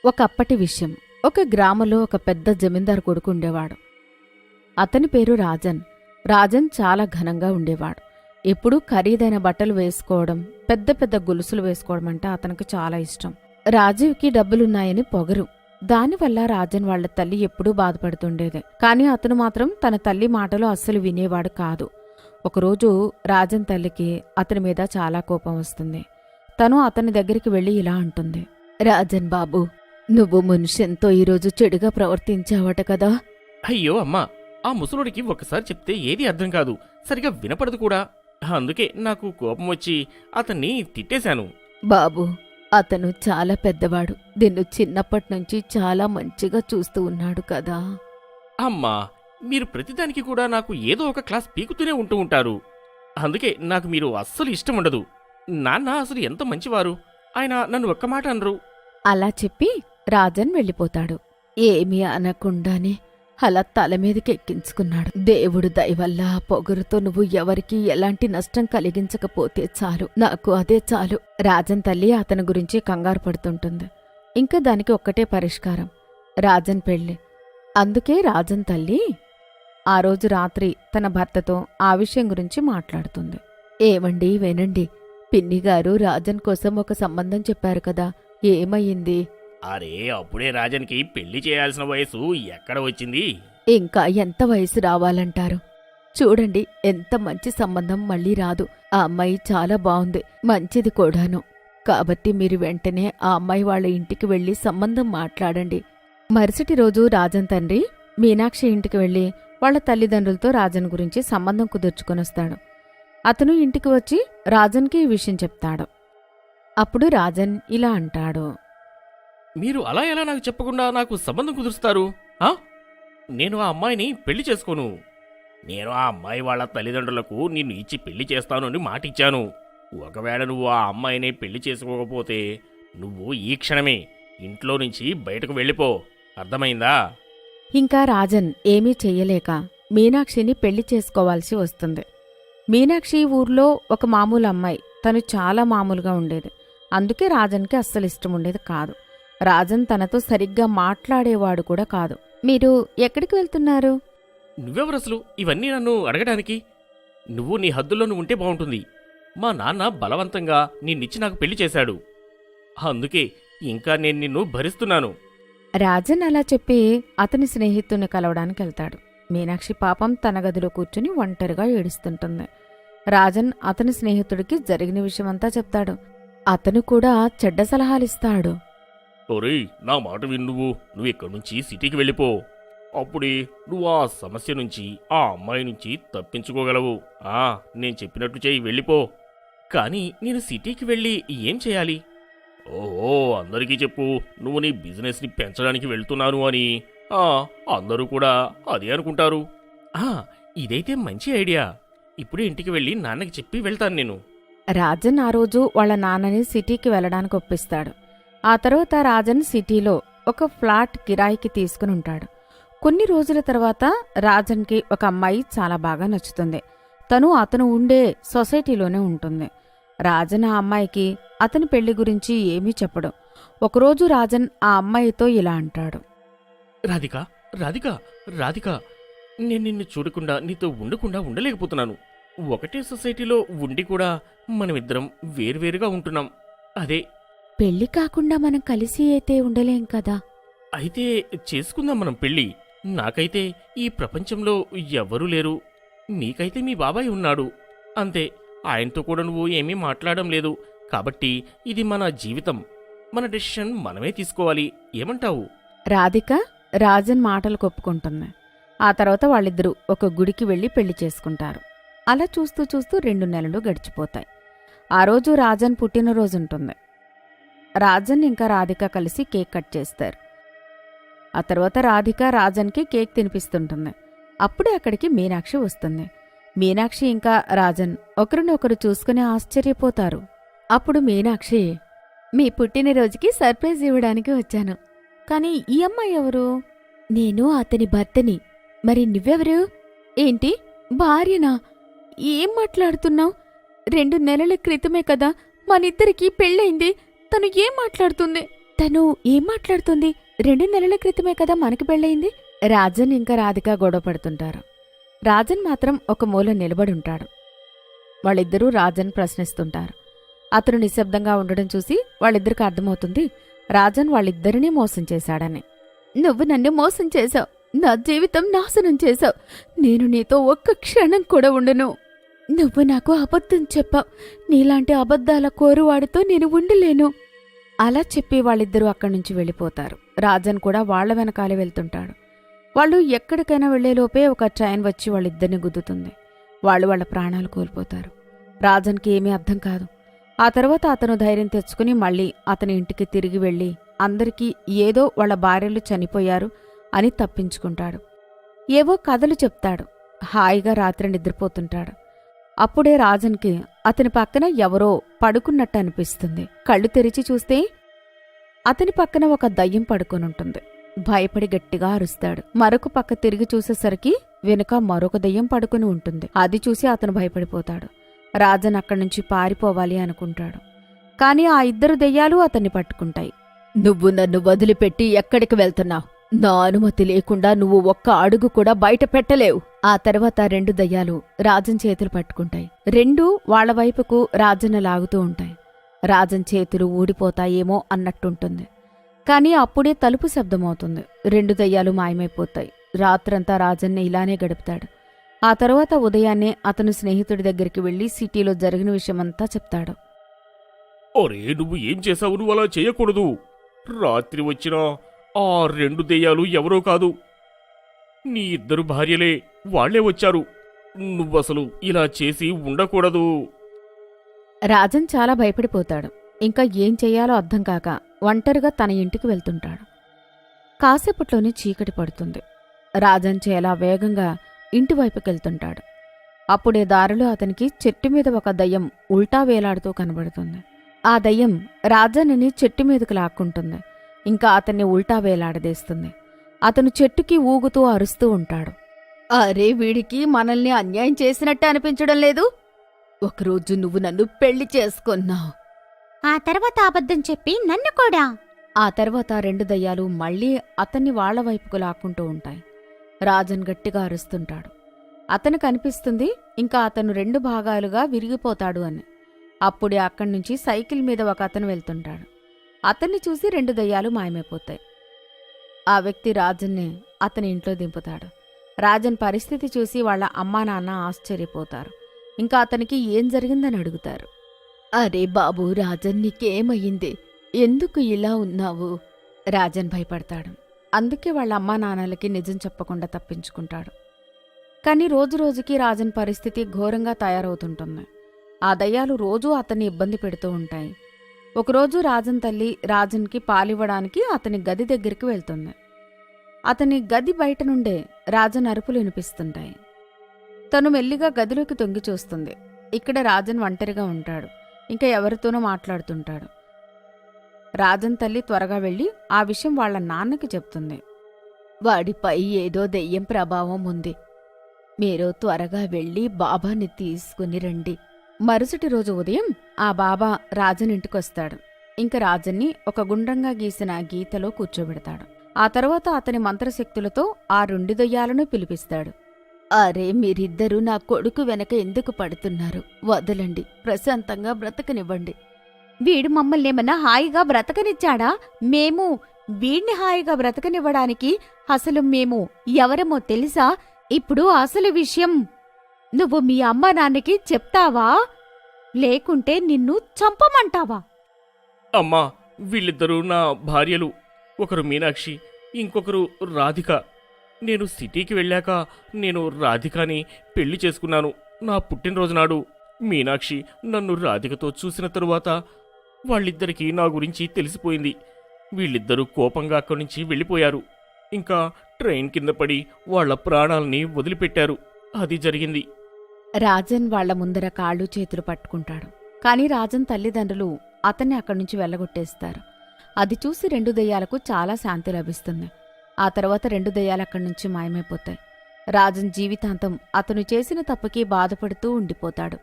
ఒకప్పటి విషయం. ఒక గ్రామంలో ఒక పెద్ద జమీందారు కొడుకు ఉండేవాడు. అతని పేరు రాజన్. రాజన్ చాలా ఘనంగా ఉండేవాడు. ఎప్పుడూ ఖరీదైన బట్టలు వేసుకోవడం, పెద్ద పెద్ద గొలుసులు వేసుకోవడం అంటే అతనికి చాలా ఇష్టం. రాజీవ్కి డబ్బులున్నాయని పొగరు. దానివల్ల రాజన్ వాళ్ల తల్లి ఎప్పుడూ బాధపడుతుండేదే. కాని అతను మాత్రం తన తల్లి మాటలు అస్సలు వినేవాడు కాదు. ఒకరోజు రాజన్ తల్లికి అతని మీద చాలా కోపం వస్తుంది. తను అతని దగ్గరికి వెళ్లి ఇలా అంటుంది. రాజన్ బాబూ, నువ్వు మనుష్యంతో ఈరోజు చెడుగా ప్రవర్తించావట కదా. అయ్యో అమ్మా, ఆ ముసలుడికి ఒక్కసారి చెప్తే ఏది అర్థం కాదు, సరిగా వినపడదు కూడా. అందుకే నాకు కోపం వచ్చి అతన్ని తిట్టేశాను. బాబూ, అతను చాలా పెద్దవాడు. నిన్ను చిన్నప్పటినుంచి చాలా మంచిగా చూస్తూ ఉన్నాడు కదా. అమ్మా, మీరు ప్రతిదానికి కూడా నాకు ఏదో ఒక క్లాస్ పీకుతూనే ఉంటూ ఉంటారు. అందుకే నాకు మీరు అస్సలు ఇష్టం ఉండదు. నాన్న అసలు ఎంత మంచివారు, ఆయన నన్ను ఒక్క మాట అనరు. అలా చెప్పి రాజన్ వెళ్ళిపోతాడు. ఏమీ అనకుండానే అలా తల మీదకి ఎక్కించుకున్నాడు. దేవుడు దయవల్ల ఆ పొగరుతో నువ్వు ఎవరికీ ఎలాంటి నష్టం కలిగించకపోతే చాలు, నాకు అదే చాలు. రాజన్ తల్లి అతని గురించి కంగారు పడుతుంటుంది. ఇంకా దానికి ఒక్కటే పరిష్కారం, రాజన్ పెళ్ళి. అందుకే రాజన్ తల్లి ఆ రోజు రాత్రి తన భర్తతో ఆ విషయం గురించి మాట్లాడుతుంది. ఏమండి వినండి, పిన్నిగారు రాజన్ కోసం ఒక సంబంధం చెప్పారు కదా, ఏమయ్యింది? అరే, అప్పుడే రాజన్కి పెళ్లి చేయాల్సిన వయసు ఎక్కడ వచ్చింది? ఇంకా ఎంత వయసు రావాలంటారు? చూడండి, ఎంత మంచి సంబంధం మళ్ళీ రాదు. ఆ అమ్మాయి చాలా బావుంది, మంచిది కూడాను. కాబట్టి మీరు వెంటనే ఆ అమ్మాయి వాళ్ళ ఇంటికి వెళ్లి సంబంధం మాట్లాడండి. మరుసటి రోజు రాజన్ తండ్రి మీనాక్షి ఇంటికి వెళ్లి వాళ్ల తల్లిదండ్రులతో రాజన్ గురించి సంబంధం కుదుర్చుకొనొస్తాడు. అతను ఇంటికి వచ్చి రాజన్కి ఈ విషయం చెప్తాడు. అప్పుడు రాజన్ ఇలా అంటాడు. మీరు అలా ఎలా నాకు చెప్పకుండా నాకు సంబంధం కుదురుస్తారు? నేను ఆ అమ్మాయిని పెళ్లి చేసుకోను. నేను ఆ అమ్మాయి వాళ్ళ తల్లిదండ్రులకు నిన్ను ఇచ్చి పెళ్లి చేస్తాను అని మాటిచ్చాను. ఒకవేళ నువ్వు ఆ అమ్మాయిని పెళ్లి చేసుకోకపోతే నువ్వు ఈ క్షణమే ఇంట్లో నుంచి బయటకు వెళ్ళిపో, అర్థమైందా? ఇంకా రాజన్ ఏమీ చెయ్యలేక మీనాక్షిని పెళ్లి చేసుకోవాల్సి వస్తుంది. మీనాక్షి ఊర్లో ఒక మామూలు అమ్మాయి. తను చాలా మామూలుగా ఉండేది. అందుకే రాజన్కి అస్సలు ఇష్టం ఉండేది కాదు. రాజన్ తనతో సరిగ్గా మాట్లాడేవాడు కూడా కాదు. మీరు ఎక్కడికి వెళ్తున్నారు? నువ్వెవరసలు ఇవన్నీ నన్ను అడగడానికి? నువ్వు నీ హద్దుల్లో నువ్వు ఉంటే బాగుంటుంది. మా నాన్న బలవంతంగా నిన్నిచ్చి నాకు పెళ్లి చేశాడు. అందుకే ఇంకా నేను నిన్ను భరిస్తున్నాను. రాజన్ అలా చెప్పి అతని స్నేహితుడిని కలవడానికి వెళ్తాడు. మీనాక్షి పాపం తన గదిలో కూర్చుని ఒంటరిగా ఏడుస్తుంటుంది. రాజన్ అతని స్నేహితుడికి జరిగిన విషయమంతా చెప్తాడు. అతను కూడా చెడ్డ సలహాలిస్తాడు. ఒరేయ్, నా మాట విను, నువ్వు ఇక్కడి నుంచి సిటీకి వెళ్ళిపో. అప్పుడే నువ్వు ఆ సమస్య నుంచి, ఆ అమ్మాయి నుంచి తప్పించుకోగలవు. నేను చెప్పినట్లు చేయి, వెళ్ళిపో. కానీ నేను సిటీకి వెళ్ళి ఏం చేయాలి? ఓహో, అందరికీ చెప్పు నువ్వు నీ బిజినెస్ని పెంచడానికి వెళ్తున్నాను అని. అందరూ కూడా అదే అనుకుంటారు. ఇదైతే మంచి ఐడియా. ఇప్పుడే ఇంటికి వెళ్ళి నాన్నకి చెప్పి వెళ్తాను నేను. రాజన్ ఆ రోజు వాళ్ళ నాన్నని సిటీకి వెళ్లడానికి ఒప్పిస్తాడు. ఆ తర్వాత రాజన్ సిటీలో ఒక ఫ్లాట్ కిరాయికి తీసుకుని ఉంటాడు. కొన్ని రోజుల తర్వాత రాజన్కి ఒక అమ్మాయి చాలా బాగా నచ్చుతుంది. అతను ఉండే సొసైటీలోనే ఉంటుంది. రాజన్ ఆ అమ్మాయికి అతని పెళ్లి గురించి ఏమీ చెప్పడు. ఒకరోజు రాజన్ ఆ అమ్మాయితో ఇలా అంటాడు. రాధికా, రాధికా, రాధికా, నేను నిన్ను చూడకుండా, నీతో ఉండకుండా ఉండలేకపోతున్నాను. ఒకటే సొసైటీలో ఉండి కూడా మనమిద్దరం వేర్వేరుగా ఉంటున్నాం. అదే పెళ్లి కాకుండా మనం కలిసి అయితే ఉండలేం కదా. అయితే చేసుకుందాం మనం పెళ్లి. నాకైతే ఈ ప్రపంచంలో ఎవ్వరూ లేరు. నీకైతే మీ బాబాయ్ ఉన్నాడు, అంతే. ఆయనతో కూడా నువ్వు ఏమీ మాట్లాడడం లేదు. కాబట్టి ఇది మన జీవితం, మన డెసిషన్ మనమే తీసుకోవాలి. ఏమంటావు? రాధిక రాజన్ మాటలు కొప్పుకుంటుంది. ఆ తర్వాత వాళ్ళిద్దరూ ఒక గుడికి వెళ్లి పెళ్లి చేసుకుంటారు. అలా చూస్తూ చూస్తూ 2 నెలలు గడిచిపోతాయి. ఆ రోజు రాజన్ పుట్టినరోజుంటుంది. రాజన్ ఇంకా రాధిక కలిసి కేక్ కట్ చేస్తారు. ఆ తర్వాత రాధిక రాజన్కి కేక్ తినిపిస్తుంటుంది. అప్పుడే అక్కడికి మీనాక్షి వస్తుంది. మీనాక్షి ఇంకా రాజన్ ఒకరినొకరు చూసుకుని ఆశ్చర్యపోతారు. అప్పుడు మీనాక్షి, మీ పుట్టినరోజుకి సర్ప్రైజ్ ఇవ్వడానికి వచ్చాను. కానీ ఈ అమ్మాయి ఎవరు? నేను అతని భర్తని. మరి నువ్వెవరు? ఏంటి, భార్యనా? ఏం మాట్లాడుతున్నావు? 2 నెలల క్రితమే కదా మనిద్దరికీ పెళ్ళయింది. తను ఏం మాట్లాడుతుంది? తను ఏం మాట్లాడుతుంది? 2 నెలల క్రితమే కదా మనకి పెళ్ళయింది. రాజన్ ఇంకా రాధిక గొడవ పడుతుంటారు. రాజన్ మాత్రం ఒక మూల నిలబడుంటాడు. వాళ్ళిద్దరూ రాజన్ ప్రశ్నిస్తుంటారు. అతను నిశ్శబ్దంగా ఉండడం చూసి వాళ్ళిద్దరికి అర్థమవుతుంది రాజన్ వాళ్ళిద్దరినీ మోసం చేశాడని. నువ్వు నన్ను మోసం చేశావు, నా జీవితం నాశనం చేశావు. నేను నీతో ఒక్క క్షణం కూడా ఉండను. నువ్వు నాకు అబద్ధం చెప్పావు. నీలాంటి అబద్ధాల కోరువాడితో నేను ఉండలేను. అలా చెప్పి వాళ్ళిద్దరూ అక్కడి నుంచి వెళ్ళిపోతారు. రాజన్ కూడా వాళ్ల వెనకాలే వెళ్తుంటాడు. వాళ్ళు ఎక్కడికైనా వెళ్లేలోపే ఒక ట్రైన్ వచ్చి వాళ్ళిద్దరిని గుద్దుతుంది. వాళ్ళు వాళ్ళ ప్రాణాలు కోల్పోతారు. రాజన్కి ఏమీ అర్థం కాదు. ఆ తర్వాత అతను ధైర్యం తెచ్చుకుని మళ్ళీ అతని ఇంటికి తిరిగి వెళ్ళి అందరికీ ఏదో వాళ్ళ భార్యలు చనిపోయారు అని తప్పించుకుంటాడు. ఏవో కథలు చెప్తాడు. హాయిగా రాత్రి నిద్రపోతుంటాడు. అప్పుడే రాజన్కి అతని పక్కన ఎవరో పడుకున్నట్టు అనిపిస్తుంది. కళ్ళు తెరిచి చూస్తే అతని పక్కన ఒక దయ్యం పడుకొనుంటుంది. భయపడి గట్టిగా అరుస్తాడు. మరొక పక్క తిరిగి చూసేసరికి వెనుక మరొక దయ్యం పడుకుని ఉంటుంది. అది చూసి అతను భయపడిపోతాడు. రాజన్ అక్కడ్నుంచి పారిపోవాలి అనుకుంటాడు. కాని ఆ 2 దెయ్యాలు అతన్ని పట్టుకుంటాయి. నువ్వు నన్ను వదిలిపెట్టి ఎక్కడికి వెళ్తున్నావు? నా అనుమతి లేకుండా నువ్వు ఒక్క అడుగు కూడా బయట పెట్టలేవు. ఆ తర్వాత 2 దయ్యాలు రాజన్ చేతులు పట్టుకుంటాయి. 2 వాళ్ల వైపుకు రాజన్న లాగుతూ ఉంటాయి. రాజన్ చేతులు ఊడిపోతాయేమో అన్నట్టుంటుంది. కాని అప్పుడే తలుపు శబ్దమవుతుంది. 2 దయ్యాలు మాయమైపోతాయి. రాత్రంతా రాజన్ని ఇలానే గడుపుతాడు. ఆ తర్వాత ఉదయాన్నే అతను స్నేహితుడి దగ్గరికి వెళ్లి సిటీలో జరిగిన విషయమంతా చెప్తాడు. ఒరే, నువ్వు ఏం చేశావు? నువ్వు అలా చేయకూడదు. రాత్రి వచ్చిన ఆ 2 దెయ్యాలు ఎవరో కాదు, నీ 2 భార్యలే. వాళ్లే వచ్చారు. నువ్వసలు ఇలా చేసి ఉండకూడదు. రాజన్ చాలా భయపడిపోతాడు. ఇంకా ఏం చెయ్యాలో అర్థం కాక ఒంటరిగా తన ఇంటికి వెళ్తుంటాడు. కాసేపట్లోనే చీకటి పడుతుంది. రాజన్ చాలా వేగంగా ఇంటివైపుకెళ్తుంటాడు. అప్పుడే దారిలో అతనికి చెట్టు మీద ఒక దయ్యం ఉల్టా వేలాడుతూ కనబడుతుంది. ఆ దయ్యం రాజన్ని చెట్టు మీదకు లాక్కుంటుంది. ఇంకా అతన్ని ఉల్టా వేలాడదీస్తుంది. అతను చెట్టుకి ఊగుతూ అరుస్తూ ఉంటాడు. అరే, వీడికి మనల్ని అన్యాయం చేసినట్టు అనిపించడం లేదు. ఒకరోజు నువ్వు నన్ను పెళ్లి చేసుకున్నావు. ఆ తర్వాత అబద్ధం చెప్పి నన్ను కూడా. ఆ తర్వాత 2 దయ్యాలు మళ్లీ అతన్ని వాళ్ల వైపుకు లాక్కుంటూ ఉంటాయి. రాజన్ గట్టిగా అరుస్తుంటాడు. అతనికి అనిపిస్తుంది ఇంకా అతను 2 భాగాలుగా విరిగిపోతాడు అని. అప్పుడే అక్కడ్నుంచి సైకిల్ మీద ఒక అతను వెళ్తుంటాడు. అతన్ని చూసి 2 దయ్యాలు మాయమైపోతాయి. ఆ వ్యక్తి రాజన్ని అతని ఇంట్లో దింపుతాడు. రాజన్ పరిస్థితి చూసి వాళ్ల అమ్మా నాన్న ఆశ్చర్యపోతారు. ఇంకా అతనికి ఏం జరిగిందని అడుగుతారు. అరే బాబూ, రాజన్ నీకేమయ్యింది? ఎందుకు ఇలా ఉన్నావు? రాజన్ భయపడతాడు. అందుకే వాళ్ళ అమ్మా నాన్నలకి నిజం చెప్పకుండా తప్పించుకుంటాడు. కాని రోజురోజుకి రాజన్ పరిస్థితి ఘోరంగా తయారవుతుంటుంది. ఆ దయ్యాలు రోజూ అతన్ని ఇబ్బంది పెడుతూ ఉంటాయి. ఒకరోజు రాజన్ తల్లి రాజన్కి పాలివ్వడానికి అతని గది దగ్గరికి వెళ్తుంది. అతని గది బయట నుండే రాజన్ అరుపులు వినిపిస్తుంటాయి. తను మెల్లిగా గదిలోకి తొంగి చూస్తుంది. ఇక్కడ రాజన్ ఒంటరిగా ఉంటాడు. ఇంకా ఎవరితోనో మాట్లాడుతుంటాడు. రాజన్ తల్లి త్వరగా వెళ్లి ఆ విషయం వాళ్ల నాన్నకి చెప్తుంది. వాడిపై ఏదో దెయ్యం ప్రభావం ఉంది. మీరు త్వరగా వెళ్లి బాబాని తీసుకుని రండి. మరుసటి రోజు ఉదయం ఆ బాబా రాజన్ ఇంటికొస్తాడు. ఇంక రాజన్ని ఒక గుండ్రంగా గీసిన గీతలో కూర్చోబెడతాడు. ఆ తర్వాత అతని మంత్రశక్తులతో ఆ 2 దెయ్యాలను పిలిపిస్తాడు. అరే, మీరిద్దరూ నా కొడుకు వెనక ఎందుకు పడుతున్నారు? వదలండి, ప్రశాంతంగా బ్రతకనివ్వండి. వీడు మమ్మల్నేమన్నా హాయిగా బ్రతకనిచ్చాడా? మేము వీణ్ణి హాయిగా బ్రతకనివ్వడానికి అసలు మేము ఎవరమో తెలుసా? ఇప్పుడు అసలు విషయం నువ్వు మీ అమ్మ నాన్నకి చెప్తావా, లేకుంటే నిన్ను చంపమంటావా? అమ్మా, వీళ్ళిద్దరూ నా భార్యలు. ఒకరు మీనాక్షి, ఇంకొకరు రాధిక. నేను సిటీకి వెళ్ళాక నేను రాధికాని పెళ్లి చేసుకున్నాను. నా పుట్టినరోజు నాడు మీనాక్షి నన్ను రాధికతో చూసిన తరువాత వాళ్ళిద్దరికీ నా గురించి తెలిసిపోయింది. వీళ్ళిద్దరూ కోపంగా అక్కడి నుంచి వెళ్ళిపోయారు. ఇంకా ట్రైన్ కింద పడి వాళ్ల ప్రాణాల్ని వదిలిపెట్టారు. అది జరిగింది. రాజన్ వాళ్ల ముందర కాళ్ళు చేతులు పట్టుకుంటాడు. కాని రాజన్ తల్లిదండ్రులు అతన్ని అక్కడ్నుంచి వెళ్లగొట్టేస్తారు. అది చూసి 2 దెయ్యాలకు చాలా శాంతి లభిస్తుంది. ఆ తర్వాత 2 దెయ్యాలు అక్కడ్నుంచి మాయమైపోతాయి. రాజన్ జీవితాంతం అతను చేసిన తప్పుకి బాధపడుతూ ఉండిపోతాడు.